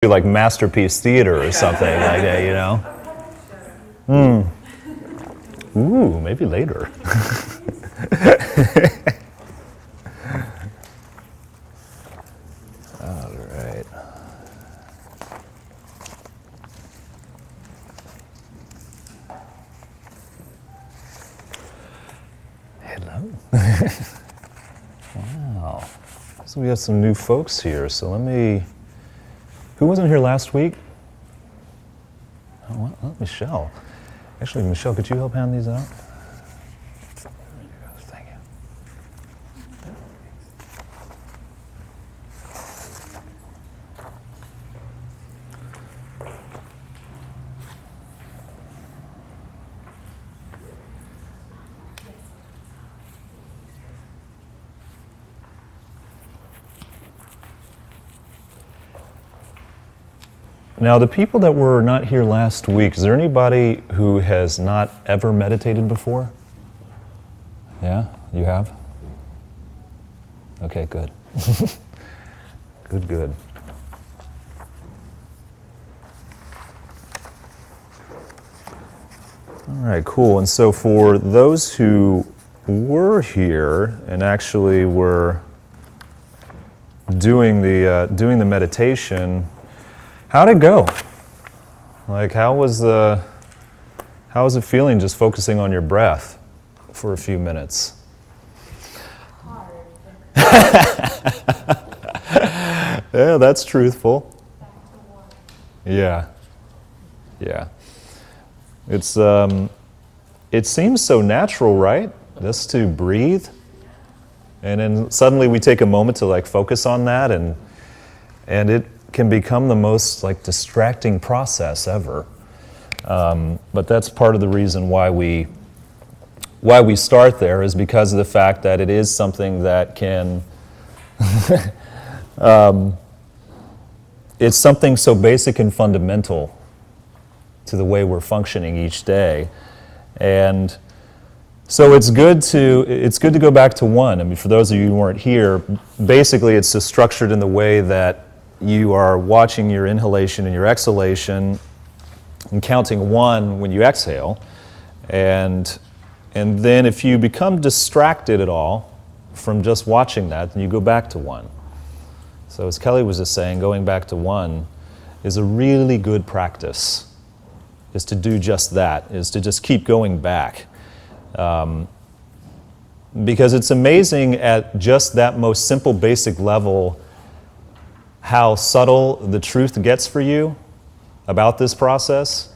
do like Masterpiece Theater or something like that, you know? Ooh, maybe later. All right. Hello. Wow. So we have some new folks here, so let me... Who wasn't here last week? Oh, well, Michelle. Actually, Michelle, could you help hand these out? Thank you. Now, the people that were not here last week, is there anybody who has not ever meditated before? Yeah, you have? Okay, good. Good, good. All right, cool. And so for those who were here and actually were doing the meditation, how'd it go? Like, how was it feeling just focusing on your breath for a few minutes? Hard. Yeah, that's truthful. Yeah. Yeah. It's it seems so natural, right? Just to breathe. And then suddenly we take a moment to like focus on that, and it can become the most like distracting process ever. But that's part of the reason why we start there, is because of the fact that it is something that can it's something so basic and fundamental to the way we're functioning each day. And so it's good to go back to one. I mean, for those of you who weren't here, basically it's just structured in the way that you are watching your inhalation and your exhalation and counting one when you exhale. And then if you become distracted at all from just watching that, then you go back to one. So as Kelly was just saying, going back to one is a really good practice, is to do just that, is to just keep going back. Because it's amazing at just that most simple, basic level how subtle the truth gets for you about this process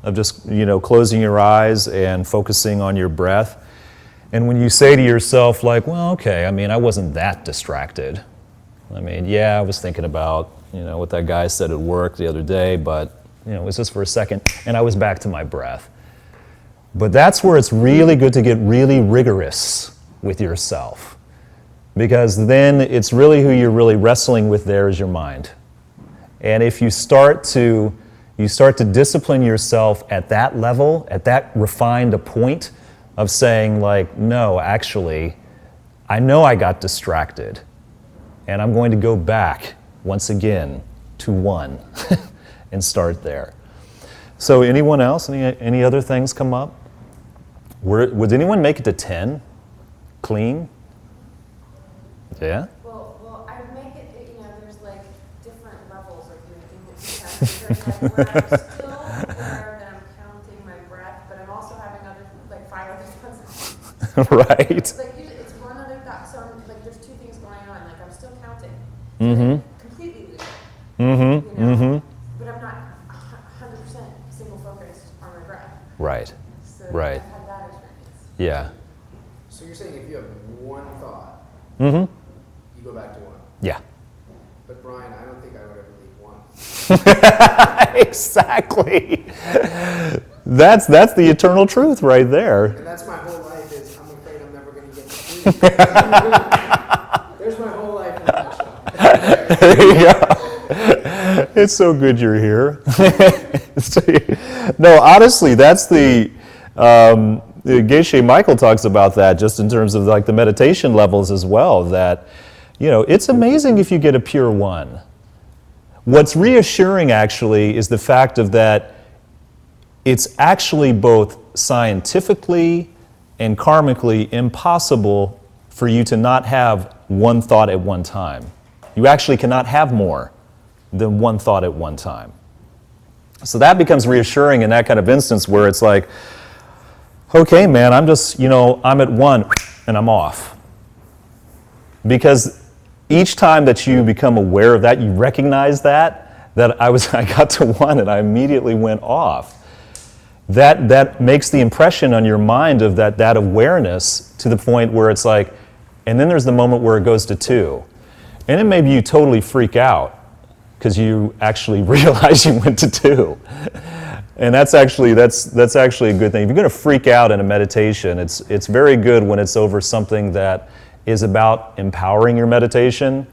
of just, closing your eyes and focusing on your breath. And when you say to yourself, like, well, okay, I mean, I wasn't that distracted. I mean, yeah, I was thinking about, what that guy said at work the other day, but, it was just for a second, and I was back to my breath. But that's where it's really good to get really rigorous with yourself. Because then it's really who you're really wrestling with there is your mind. And if you start to discipline yourself at that level, at that refined a point of saying like, no, actually, I know I got distracted, and I'm going to go back once again to one and start there. So anyone else, any other things come up? Would anyone make it to 10? Clean? Yeah? Well, I would make it, there's like different levels of making it. Like where I'm still aware that I'm counting my breath, but I'm also having like 5 other thoughts. Right. Like it's one other thought, so there's 2 things going on. Like I'm still counting. Mm-hmm. Completely loose. Mm-hmm. Mm-hmm. But I'm not 100% single focused on my breath. Right. So Right. I've had that experience. Yeah. So you're saying if you have one thought, Mm-hmm. you go back to one. Yeah. But Brian, I don't think I would ever leave one. Exactly. That's the eternal truth right there. And that's my whole life is I'm afraid I'm never going to get to sleep. There's my whole life in a nutshell. Yeah. It's so good you're here. No, honestly, that's the Geshe Michael talks about that just in terms of like the meditation levels as well, that, it's amazing if you get a pure one. What's reassuring actually is the fact of that it's actually both scientifically and karmically impossible for you to not have one thought at one time. You actually cannot have more than one thought at one time. So that becomes reassuring in that kind of instance where it's like, okay, man, I'm just, I'm at one and I'm off. Because each time that you become aware of that, you recognize that I got to one and I immediately went off. That makes the impression on your mind of that awareness to the point where it's like, and then there's the moment where it goes to two. And then maybe you totally freak out because you actually realize you went to two. And that's actually a good thing. If you're going to freak out in a meditation, it's very good when it's over something that is about empowering your meditation,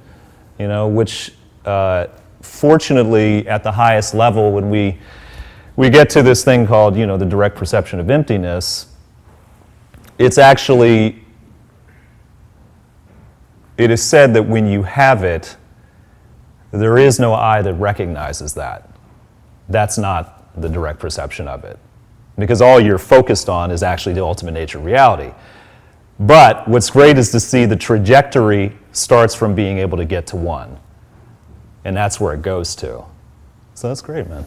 which fortunately at the highest level when we get to this thing called, the direct perception of emptiness, it is said that when you have it, there is no I that recognizes that. That's not the direct perception of it. Because all you're focused on is actually the ultimate nature of reality. But what's great is to see the trajectory starts from being able to get to one. And that's where it goes to. So that's great, man.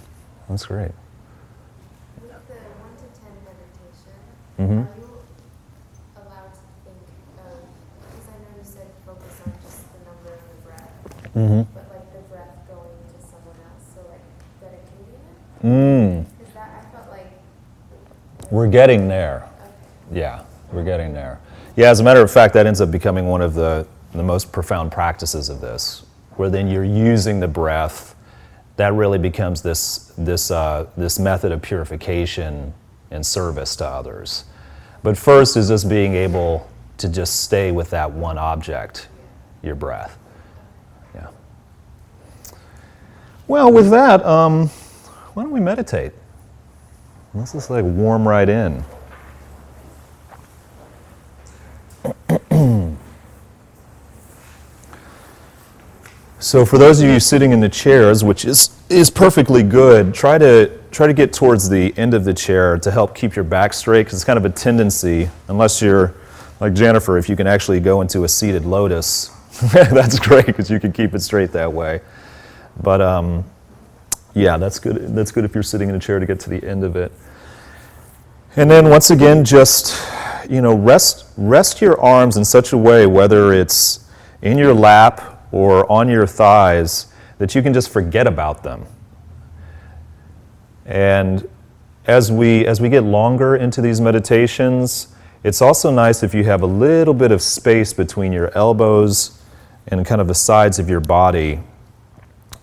That's great. With the 1 to 10 meditation, Mm-hmm. are you allowed to think of, because I know you said focus on just the number of the breath, Mm-hmm. but like the breath going to someone else, so like dedicating it? Because I felt like, We're getting there. okay. Yeah, we're getting there. Yeah, as a matter of fact, that ends up becoming one of the most profound practices of this, where then you're using the breath. That really becomes this method of purification and service to others. But first is just being able to just stay with that one object, your breath. Yeah. Well, with that, why don't we meditate? Let's just warm right in. So for those of you sitting in the chairs, which is perfectly good, try to get towards the end of the chair to help keep your back straight, because it's kind of a tendency, unless you're like Jennifer, if you can actually go into a seated lotus, that's great because you can keep it straight that way. But yeah, that's good. That's good if you're sitting in a chair to get to the end of it. And then once again, just rest your arms in such a way, whether it's in your lap or on your thighs, that you can just forget about them. And as we get longer into these meditations, it's also nice if you have a little bit of space between your elbows and kind of the sides of your body,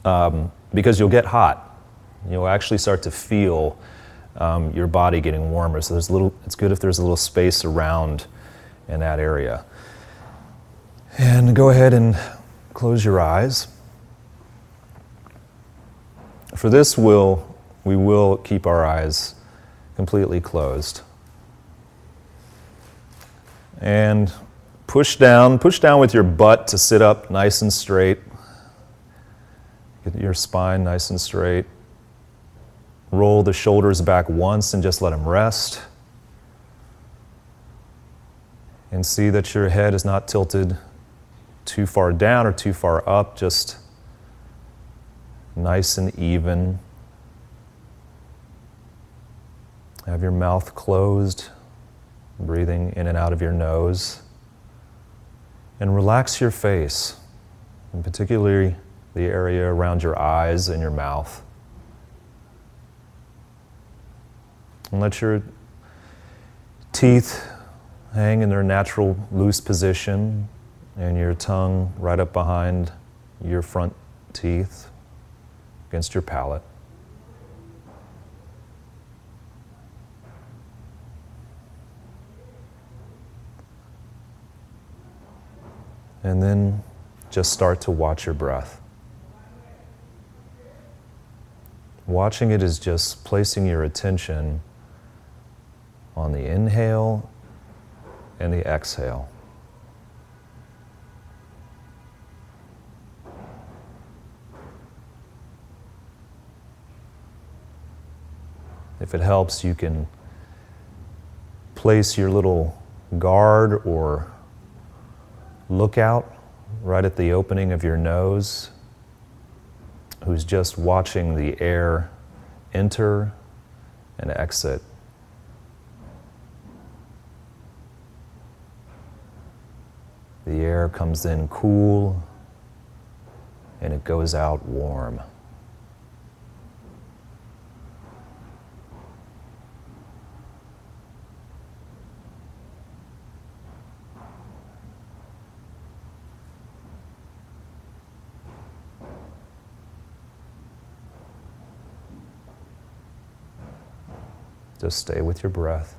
because you'll get hot. You'll actually start to feel your body getting warmer. So it's good if there's a little space around in that area. And go ahead and close your eyes. For this, we will keep our eyes completely closed. And push down with your butt to sit up nice and straight. Get your spine nice and straight. Roll the shoulders back once and just let them rest. And see that your head is not tilted too far down or too far up, just nice and even. Have your mouth closed, breathing in and out of your nose. And relax your face, and particularly the area around your eyes and your mouth. And let your teeth hang in their natural loose position, and your tongue right up behind your front teeth against your palate. And then just start to watch your breath. Watching it is just placing your attention on the inhale and the exhale. If it helps, you can place your little guard or lookout right at the opening of your nose, who's just watching the air enter and exit. The air comes in cool and it goes out warm. Just stay with your breath.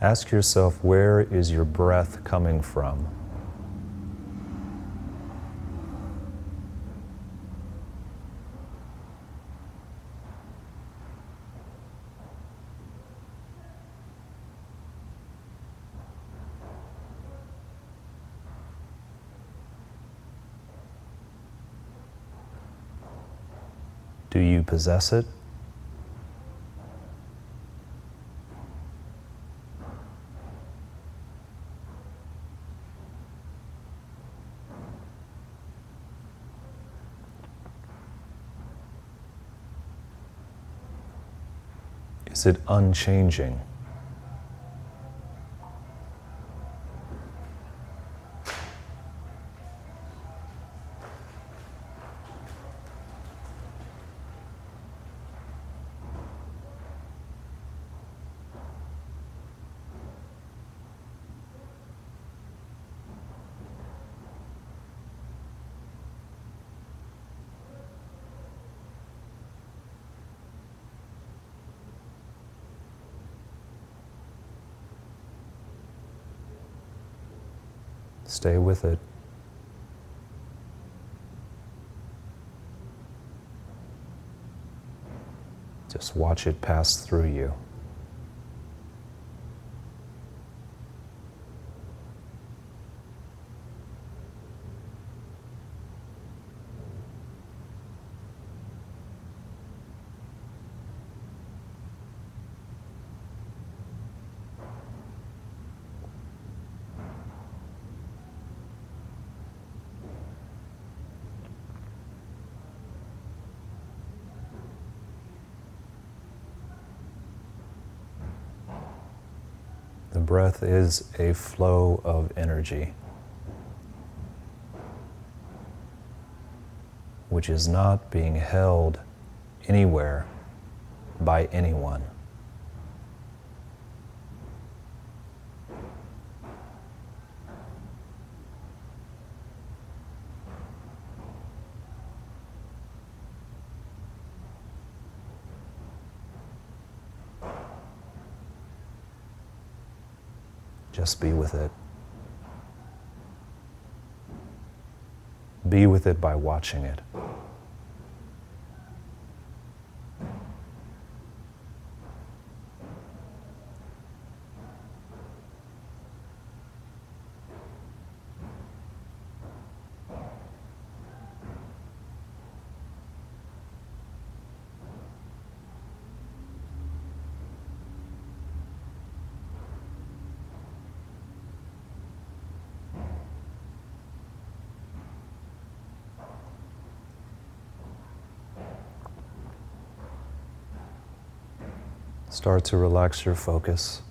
Ask yourself, where is your breath coming from? Do you possess it? Is it unchanging? Stay with it. Just watch it pass through you. The breath is a flow of energy, which is not being held anywhere by anyone. Just be with it. Be with it by watching it. Start to relax your focus,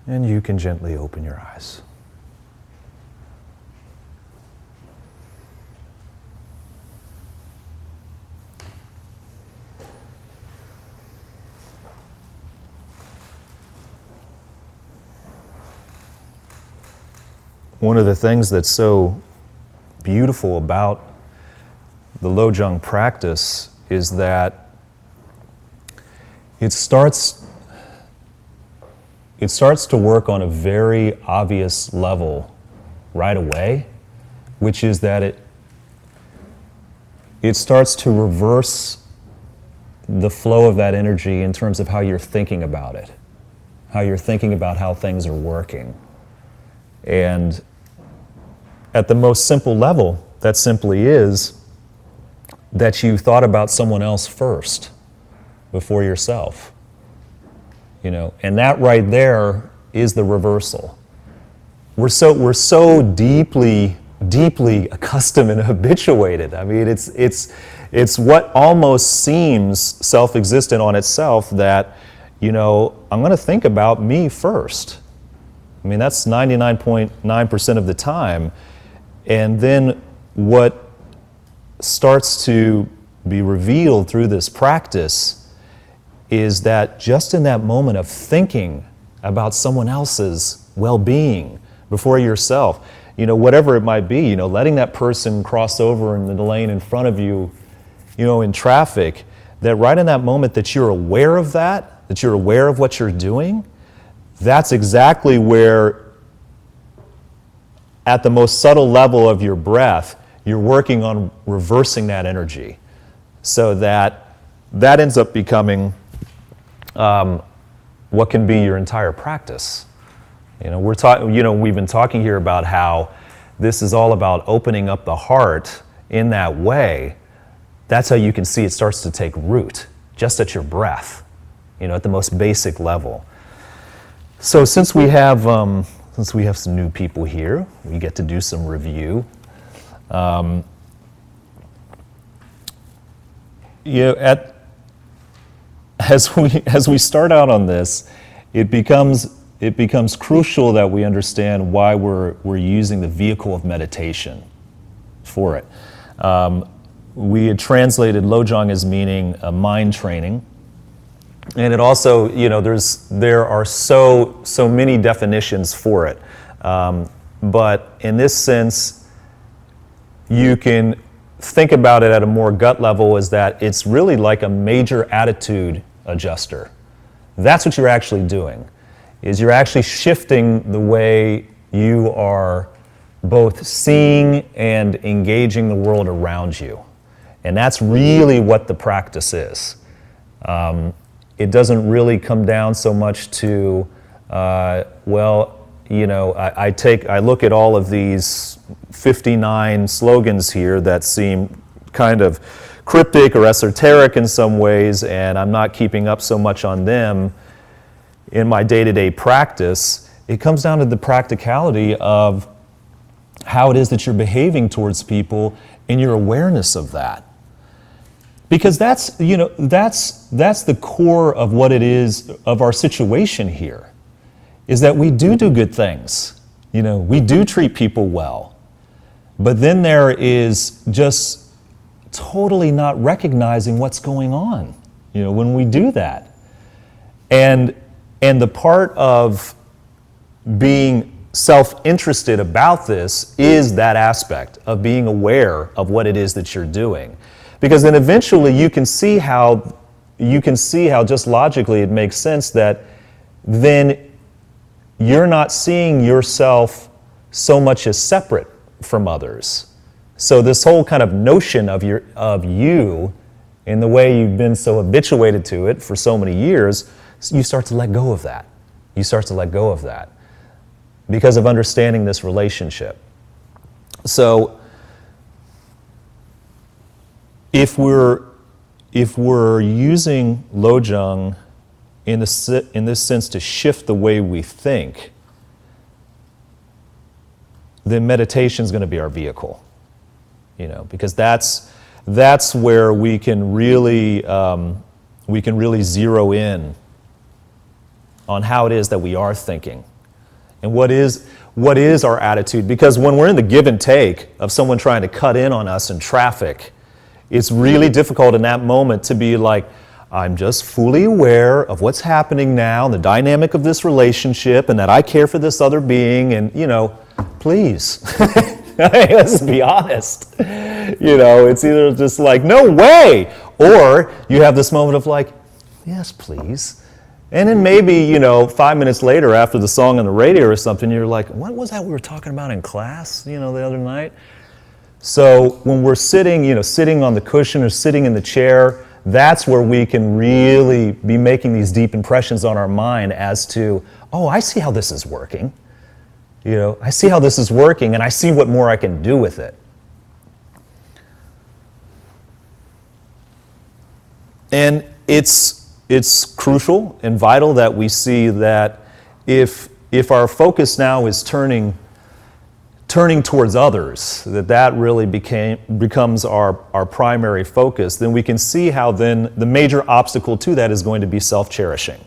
and you can gently open your eyes. one of the things that's so beautiful about the Lojong practice is that it starts to work on a very obvious level right away, which is that it starts to reverse the flow of that energy in terms of how you're thinking about it, how you're thinking about how things are working. And at the most simple level, that simply is that you thought about someone else first before yourself. And that right there is the reversal. We're so deeply accustomed and habituated. I mean, it's what almost seems self-existent on itself that, I'm going to think about me first. I mean, that's 99.9% of the time. And then what starts to be revealed through this practice is that just in that moment of thinking about someone else's well-being before yourself, whatever it might be, letting that person cross over in the lane in front of you, in traffic, that right in that moment that you're aware of that you're aware of what you're doing, that's exactly where, at the most subtle level of your breath, you're working on reversing that energy so that ends up becoming what can be your entire practice. We've been talking here about how this is all about opening up the heart in that way. That's how you can see it starts to take root, just at your breath, at the most basic level. So since we have some new people here, we get to do some review. As we start out on this, it becomes crucial that we understand why we're using the vehicle of meditation for it. We had translated Lojong as meaning a mind training, and it also, there are so many definitions for it. But in this sense, you can think about it at a more gut level as that it's really like a major attitude adjuster. That's what you're actually doing, is you're actually shifting the way you are both seeing and engaging the world around you. And that's really what the practice is. It doesn't really come down so much to, I look at all of these 59 slogans here that seem kind of cryptic or esoteric in some ways, and I'm not keeping up so much on them in my day-to-day practice. It comes down to the practicality of how it is that you're behaving towards people and your awareness of that. Because that's the core of what it is of our situation here, is that we do good things. We do treat people well. But then there is just totally not recognizing what's going on, when we do that. And the part of being self-interested about this is that aspect of being aware of what it is that you're doing. Because then eventually you can see how just logically it makes sense that then you're not seeing yourself so much as separate from others. So this whole kind of notion of you in the way you've been so habituated to it for so many years, you start to let go of that. You start to let go of that because of understanding this relationship. So if we're using Lojong in this sense to shift the way we think, then meditation is going to be our vehicle, because that's where we can really zero in on how it is that we are thinking, and what is our attitude. Because when we're in the give and take of someone trying to cut in on us in traffic, it's really difficult in that moment to be like, I'm just fully aware of what's happening now, the dynamic of this relationship, and that I care for this other being, and please. Let's be honest. It's either just like, no way, or you have this moment of like, yes, please. And then maybe, 5 minutes later after the song on the radio or something, you're like, what was that we were talking about in class, the other night? So when we're sitting, sitting on the cushion or sitting in the chair, that's where we can really be making these deep impressions on our mind as to, oh, I see how this is working. I see how this is working, and I see what more I can do with it. And it's crucial and vital that we see that if our focus now is turning towards others, that really becomes our primary focus, then we can see how then the major obstacle to that is going to be self-cherishing.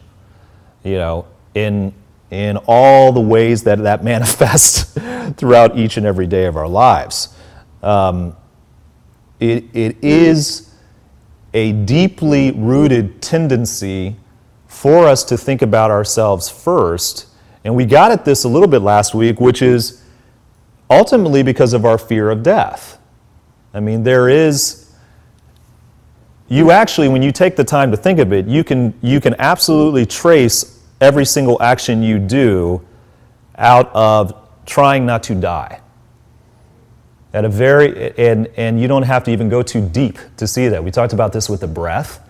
In all the ways that manifests throughout each and every day of our lives. It is a deeply rooted tendency for us to think about ourselves first, and we got at this a little bit last week, which is ultimately because of our fear of death. I mean, you actually, when you take the time to think of it, you can absolutely trace every single action you do out of trying not to die. And you don't have to even go too deep to see that. We talked about this with the breath.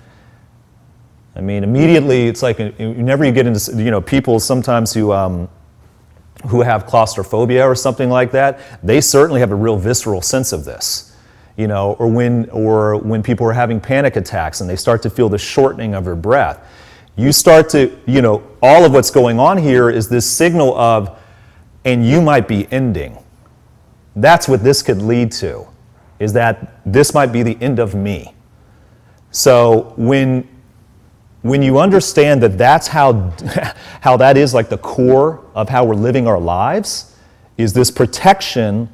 I mean, immediately it's like whenever you get into people sometimes who have claustrophobia or something like that, they certainly have a real visceral sense of this. Or when people are having panic attacks and they start to feel the shortening of their breath. You start to, all of what's going on here is this signal of, and you might be ending. That's what this could lead to, is that this might be the end of me. So when you understand that that's how that is like the core of how we're living our lives, is this protection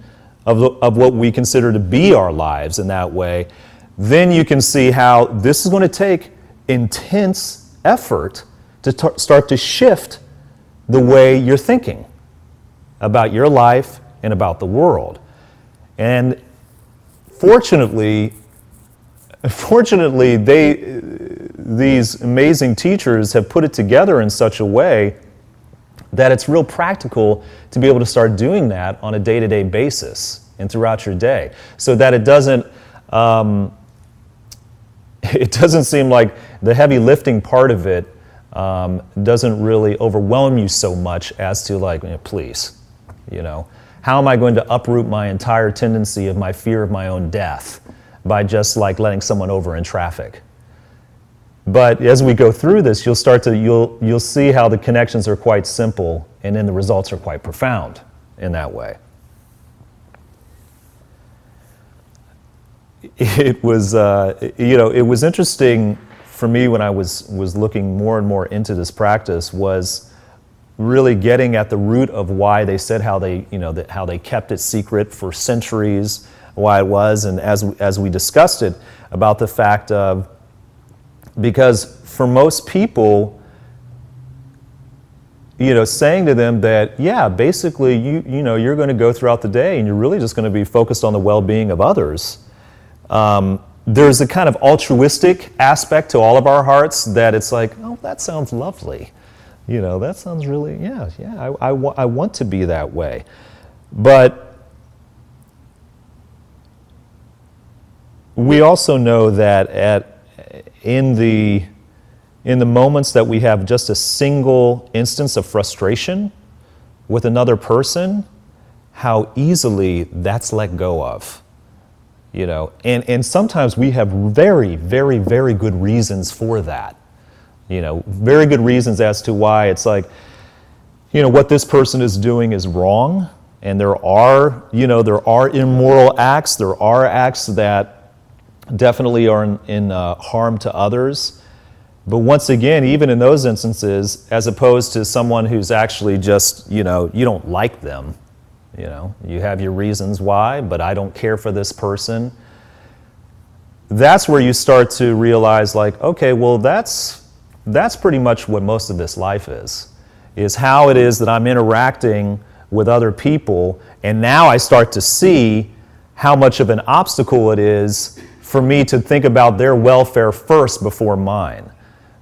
of what we consider to be our lives in that way, then you can see how this is going to take intense effort to start to shift the way you're thinking about your life and about the world. And fortunately, these amazing teachers have put it together in such a way that it's real practical to be able to start doing that on a day-to-day basis and throughout your day, so that it doesn't seem like the heavy lifting part of it doesn't really overwhelm you so much as to like, please, how am I going to uproot my entire tendency of my fear of my own death by just like letting someone over in traffic? But as we go through this, you'll see how the connections are quite simple, and then the results are quite profound in that way. It was interesting for me when I was looking more and more into this practice, was really getting at the root of why they said how they kept it secret for centuries, why it was, and as we discussed it, about the fact of, because for most people, saying to them that, yeah, basically you're going to go throughout the day and you're really just going to be focused on the well-being of others. There's a kind of altruistic aspect to all of our hearts that it's like, oh, that sounds lovely. That sounds really, I want to be that way. But we also know that in the moments that we have just a single instance of frustration with another person, how easily that's let go of. And sometimes we have very, very, very good reasons for that. Very good reasons as to why it's like, what this person is doing is wrong, and there are immoral acts, there are acts that definitely are in harm to others. But once again, even in those instances, as opposed to someone who's actually just, you don't like them, you have your reasons why, but I don't care for this person. That's where you start to realize, like, okay, well, that's pretty much what most of this life is how it is that I'm interacting with other people, and now I start to see how much of an obstacle it is for me to think about their welfare first before mine.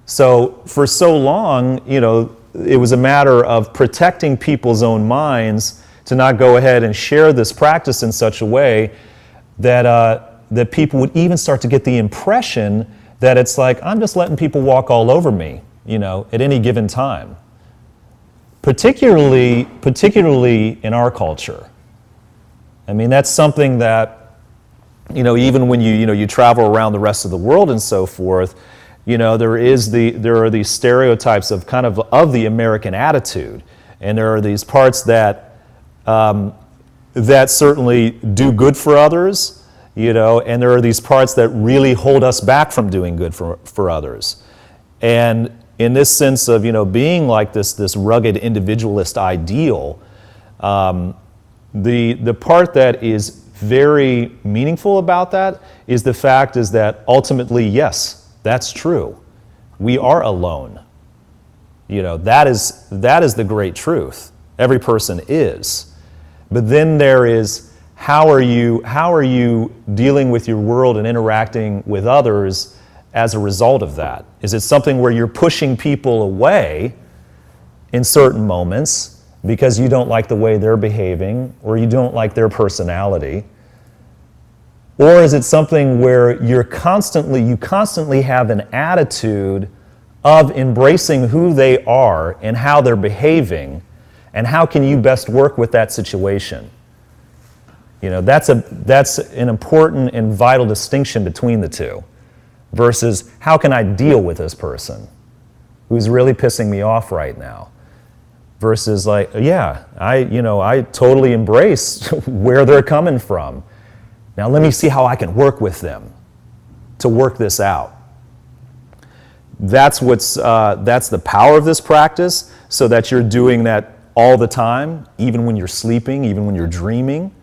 So for so long, it was a matter of protecting people's own minds to not go ahead and share this practice in such a way that people would even start to get the impression that it's like, I'm just letting people walk all over me, at any given time. Particularly in our culture. I mean, that's something that, even when you travel around the rest of the world and so forth, there are these stereotypes of of the American attitude, and there are these parts that certainly do good for others, and there are these parts that really hold us back from doing good for others. And in this sense of being like this rugged individualist ideal, the part that is very meaningful about that is the fact is that ultimately, yes, that's true. We are alone. That is the great truth. Every person is. But then there is how are you dealing with your world and interacting with others as a result of that? Is it something where you're pushing people away in certain moments because you don't like the way they're behaving or you don't like their personality? Or is it something where you constantly have an attitude of embracing who they are and how they're behaving, and how can you best work with that situation? That's an important and vital distinction between the two, versus how can I deal with this person who's really pissing me off right now, versus like, yeah, I totally embrace where they're coming from. Now let me see how I can work with them to work this out. That's the power of this practice, so that you're doing that all the time, even when you're sleeping, even when you're dreaming.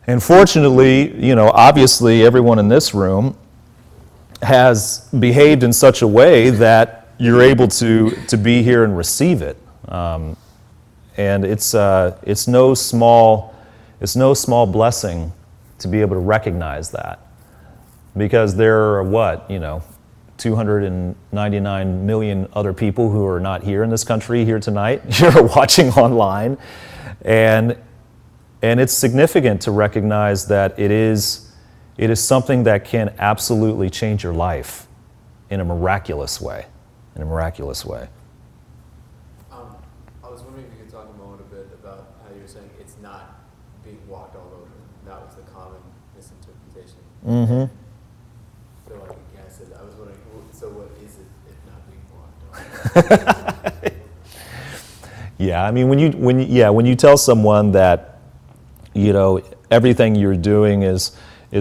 And fortunately, obviously everyone in this room has behaved in such a way that you're able to be here and receive it. And it's no small blessing to be able to recognize that, because there are 299 million other people who are not here in this country here tonight. You're watching online, and it's significant to recognize that it is something that can absolutely change your life in a miraculous way. I was wondering if you could talk a moment a bit about how you were saying it's not being walked all over. That was the common misinterpretation. Mm-hmm. So like, yeah, I said, I was wondering, so what is it if not being walked all over? Yeah, I mean, when you tell someone that, everything you're doing is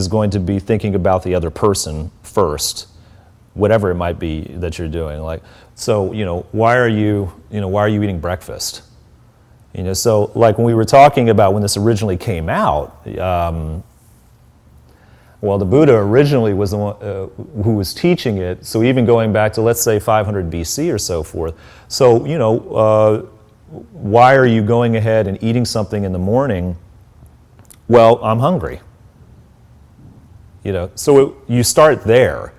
going to be thinking about the other person first, whatever it might be that you're doing. Like, so, why are you eating breakfast? So like when we were talking about when this originally came out, well, the Buddha originally was the one who was teaching it. So even going back to, let's say, 500 BC or so forth. So, why are you going ahead and eating something in the morning? Well, I'm hungry. So you start there.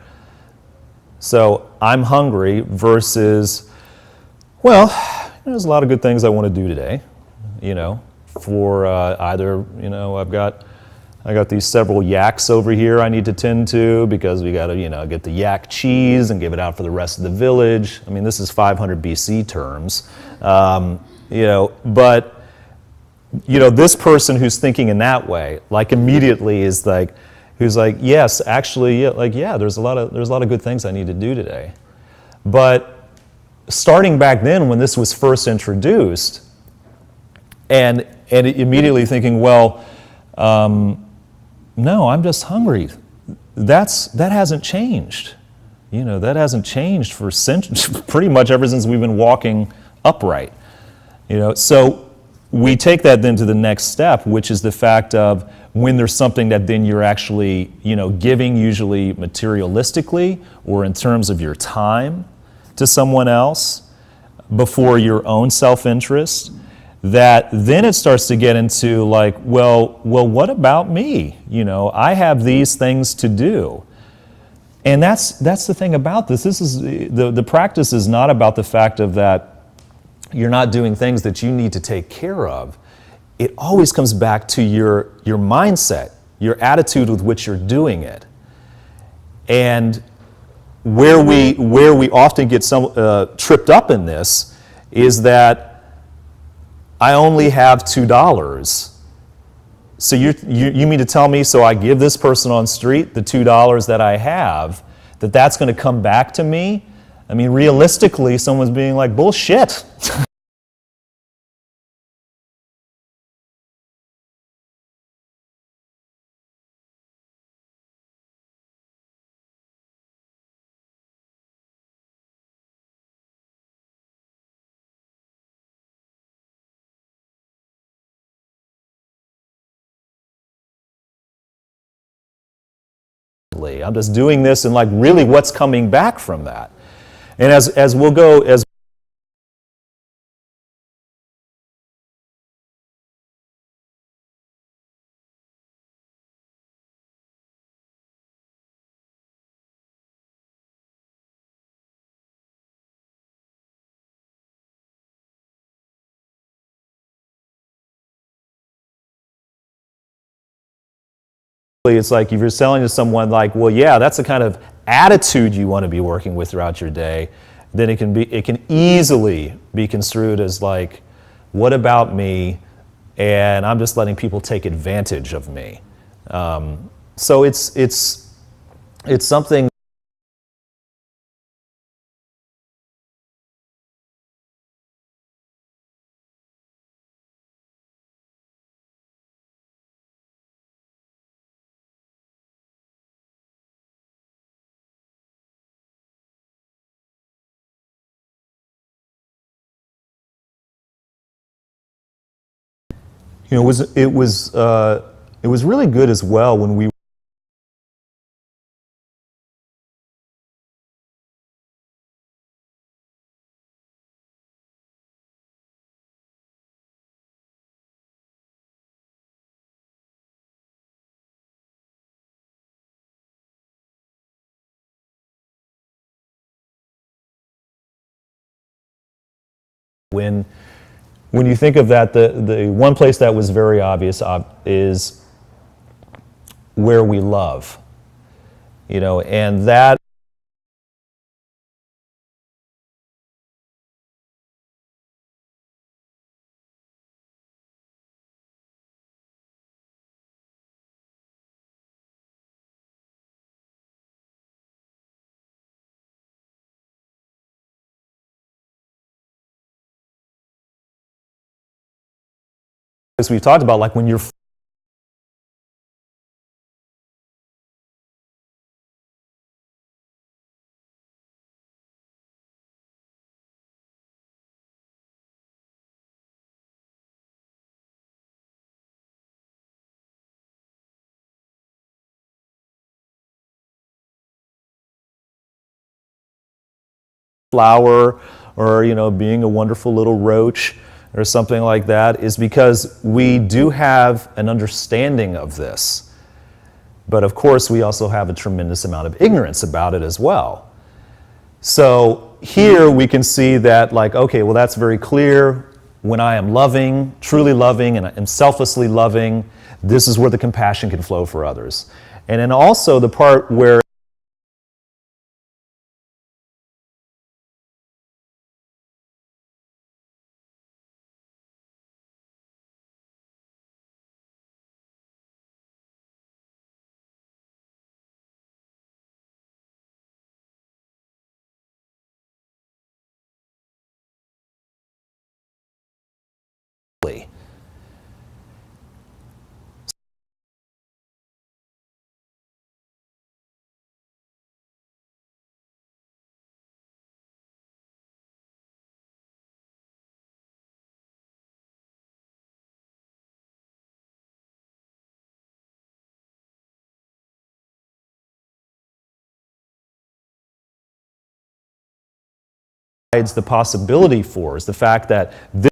So I'm hungry versus, well, there's a lot of good things I want to do today. For either, I got these several yaks over here I need to tend to, because we got to, get the yak cheese and give it out for the rest of the village. I mean, this is 500 BC terms, but this person who's thinking in that way, like immediately is like, who's like, yes, actually, there's a lot of good things I need to do today. But starting back then when this was first introduced, and immediately thinking, well, no, I'm just hungry. That hasn't changed. That hasn't changed for pretty much ever since we've been walking upright. So we take that then to the next step, which is the fact of when there's something that then you're actually, giving, usually materialistically or in terms of your time to someone else before your own self-interest, that then it starts to get into like, well, what about me? You know, I have these things to do. And that's the thing about this. This is the practice is not about the fact of that you're not doing things that you need to take care of. It always comes back to your mindset, your attitude with which you're doing it. And where we often get tripped up in this is that I only have $2. So you mean to tell me, so I give this person on the street the $2 that I have, that's going to come back to me? I mean, realistically, someone's being like, bullshit. I'm just doing this and like really what's coming back from that. And as we'll go, as it's like if you're selling to someone like, well, yeah, that's the kind of attitude you want to be working with throughout your day, then it can easily be construed as like, what about me? And I'm just letting people take advantage of me. So it's something. You know, it was really good as well when when you think of that, the one place that was very obvious is where we love, you know, and that as we've talked about, like when you're flower or, you know, being a wonderful little roach or something like that is because we do have an understanding of this. But of course, we also have a tremendous amount of ignorance about it as well. So here we can see that, like, okay, well, that's very clear. When I am loving, truly loving, and I'm selflessly loving, this is where the compassion can flow for others. And then also the part where the possibility for is the fact that this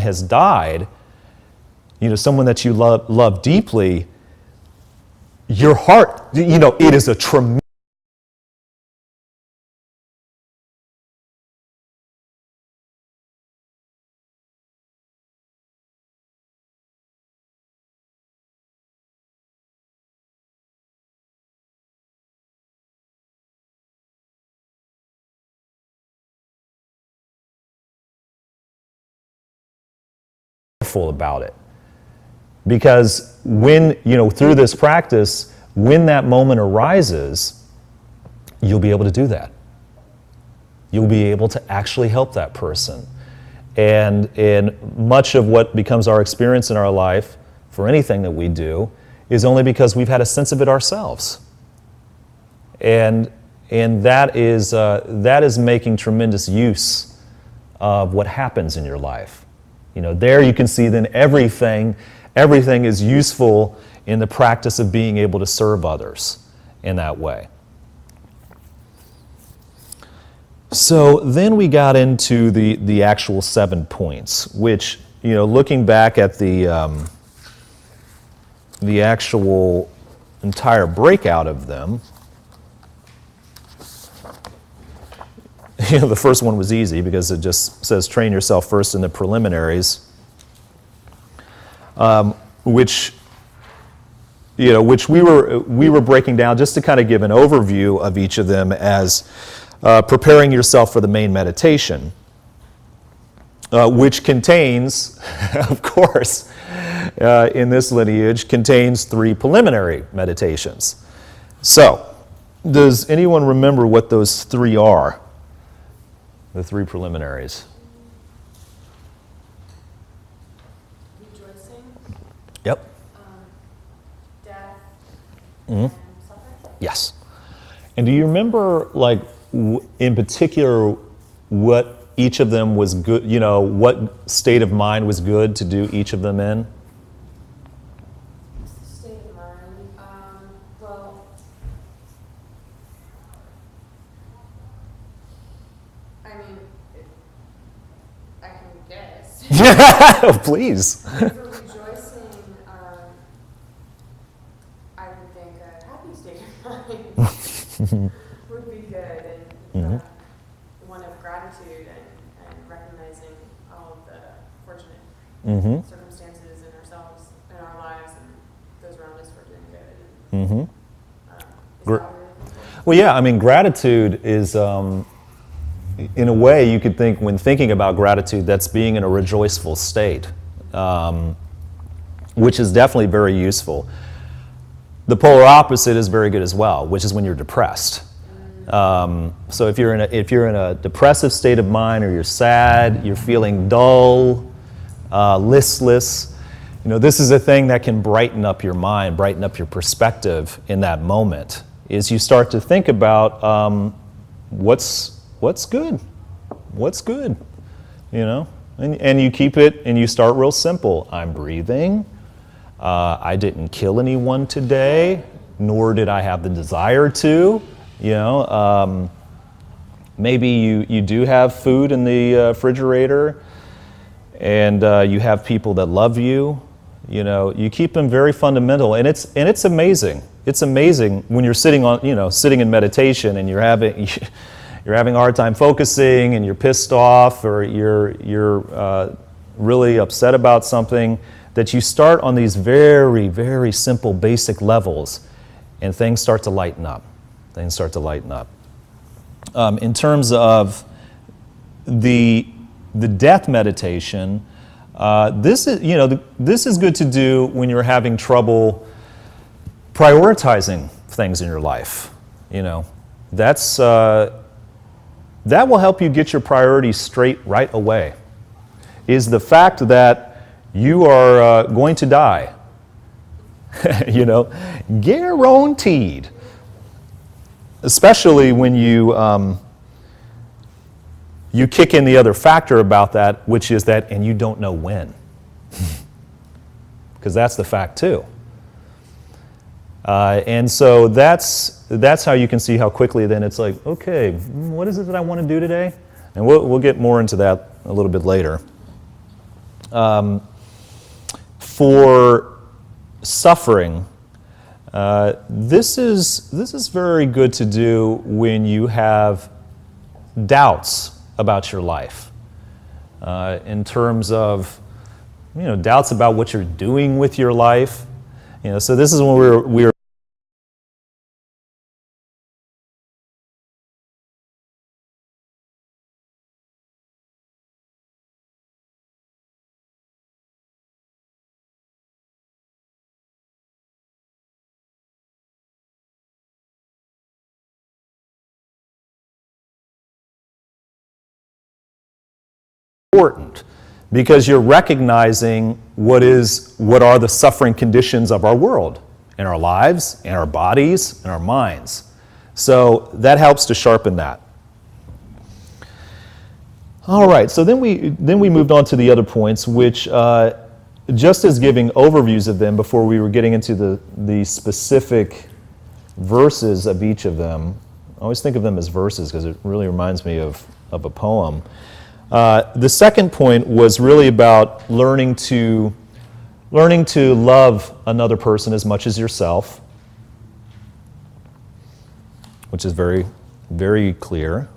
has died, someone that you love deeply, your heart, it is a tremendous about it. Because when, through this practice, when that moment arises, you'll be able to do that. You'll be able to actually help that person. And much of what becomes our experience in our life, for anything that we do, is only because we've had a sense of it ourselves. And that is making tremendous use of what happens in your life. There you can see then everything is useful in the practice of being able to serve others in that way. So then we got into the actual 7 points, which, looking back at the actual entire breakout of them, the first one was easy because it just says train yourself first in the preliminaries, which we were breaking down just to kind of give an overview of each of them as preparing yourself for the main meditation, which contains, of course, in this lineage, contains 3 preliminary meditations. So, does anyone remember what those 3 are? The 3 preliminaries. Rejoicing, Yep. death, Mm-hmm. and suffering. Yes. And do you remember, in particular, what each of them was good, what state of mind was good to do each of them in? State of mind. Well, I mean, I can guess. Please. For rejoicing, I would think a happy state of mind would be good, and one of gratitude and recognizing all of the fortunate circumstances in ourselves, in our lives, and those around us for doing good. Mm-hmm. Is that what you're thinking? Well, yeah, I mean, gratitude is, in a way, you could think, when thinking about gratitude, that's being in a rejoiceful state, which is definitely very useful. The polar opposite is very good as well, which is when you're depressed. So if you're in a depressive state of mind, or you're sad, you're feeling dull, listless, this is a thing that can brighten up your mind, brighten up your perspective in that moment. Is you start to think about what's good, and you keep it, and you start real simple. I'm breathing. I didn't kill anyone today, nor did I have the desire to. Maybe you do have food in the refrigerator, and you have people that love you. You keep them very fundamental, and it's amazing. It's amazing when you're sitting in meditation, and you're having a hard time focusing, and you're pissed off, or you're really upset about something, that you start on these very, very simple, basic levels, and things start to lighten up. In terms of the death meditation, this is good to do when you're having trouble prioritizing things in your life. That's that will help you get your priorities straight right away. Is the fact that you are going to die, guaranteed. Especially when you kick in the other factor about that, which is that, and you don't know when. Because that's the fact too. And so that's how you can see how quickly then it's like, okay, what is it that I want to do today? And we'll get more into that a little bit later. For suffering, this is very good to do when you have doubts about your life, in terms of doubts about what you're doing with your life. So this is when we're important, because you're recognizing what are the suffering conditions of our world, in our lives, in our bodies, in our minds. So that helps to sharpen that. All right, so then we moved on to the other points, which just as giving overviews of them before we were getting into the specific verses of each of them. I always think of them as verses because it really reminds me of a poem. The second point was really about learning to love another person as much as yourself, which is very, very clear.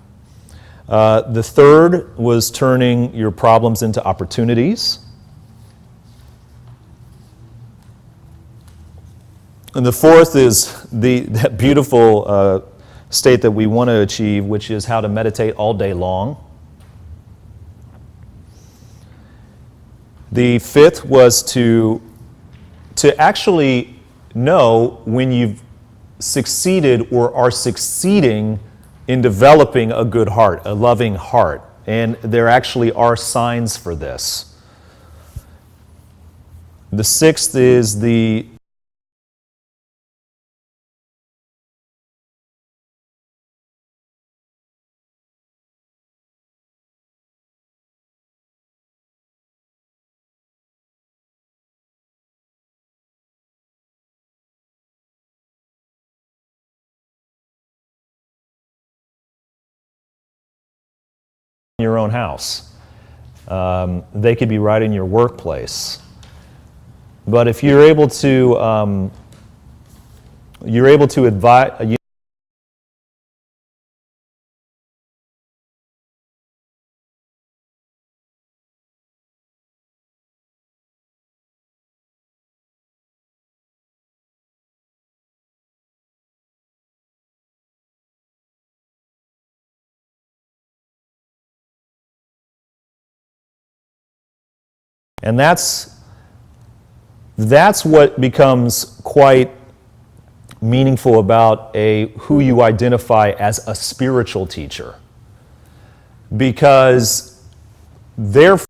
The third was turning your problems into opportunities. And the fourth is that beautiful state that we want to achieve, which is how to meditate all day long. The fifth was to actually know when you've succeeded or are succeeding in developing a good heart, a loving heart. And there actually are signs for this. The sixth is your own house. They could be right in your workplace. But if you're able to advise. And that's what becomes quite meaningful about who you identify as a spiritual teacher. Because therefore,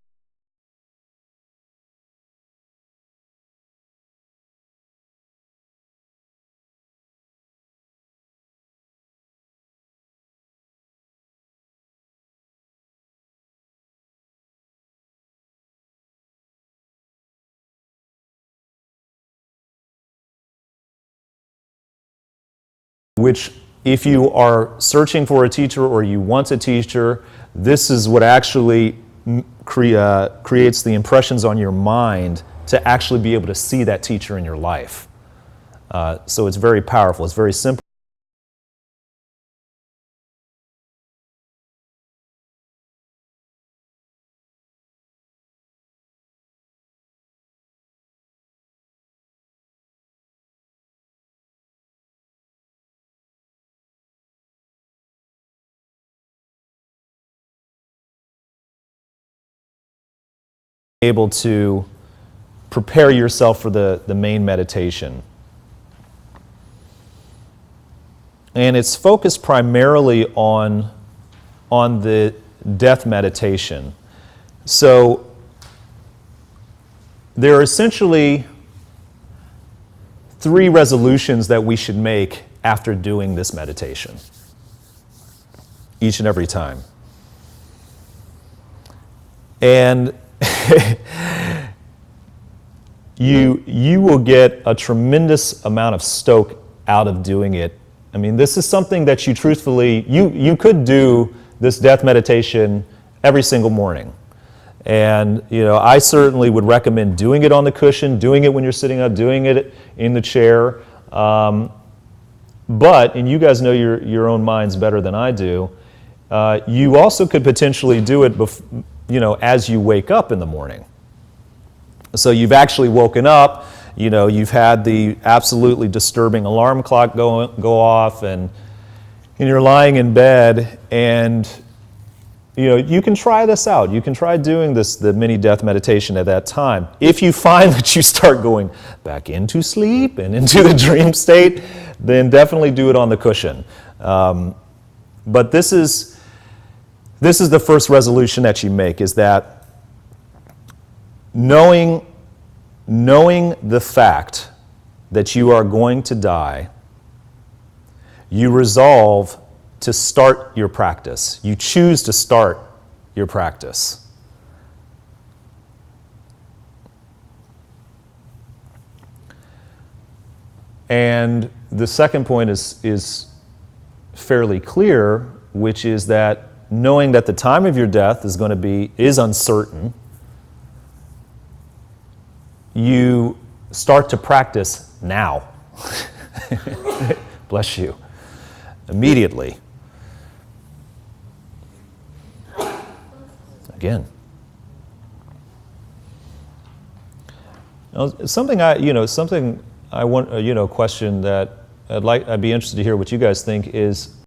which if you are searching for a teacher or you want a teacher, this is what actually creates the impressions on your mind to actually be able to see that teacher in your life. So it's very powerful. It's very simple. Able to prepare yourself for the main meditation. And it's focused primarily on the death meditation. So there are essentially 3 resolutions that we should make after doing this meditation, each and every time. And you will get a tremendous amount of stoke out of doing it. I mean, this is something that you truthfully, you could do this death meditation every single morning. And I certainly would recommend doing it on the cushion, doing it when you're sitting up, doing it in the chair. But, and you guys know your own minds better than I do, you also could potentially do it as you wake up in the morning. So you've actually woken up, you've had the absolutely disturbing alarm clock go off, and you're lying in bed, and you can try this out. You can try doing the mini death meditation at that time. If you find that you start going back into sleep and into the dream state, then definitely do it on the cushion. But this is the first resolution that you make, is that knowing the fact that you are going to die, you resolve to start your practice. You choose to start your practice. And the second point is fairly clear, which is that knowing that the time of your death is uncertain, you start to practice now. Bless you. Immediately. Again. Now, something I want, question that I'd be interested to hear what you guys think is,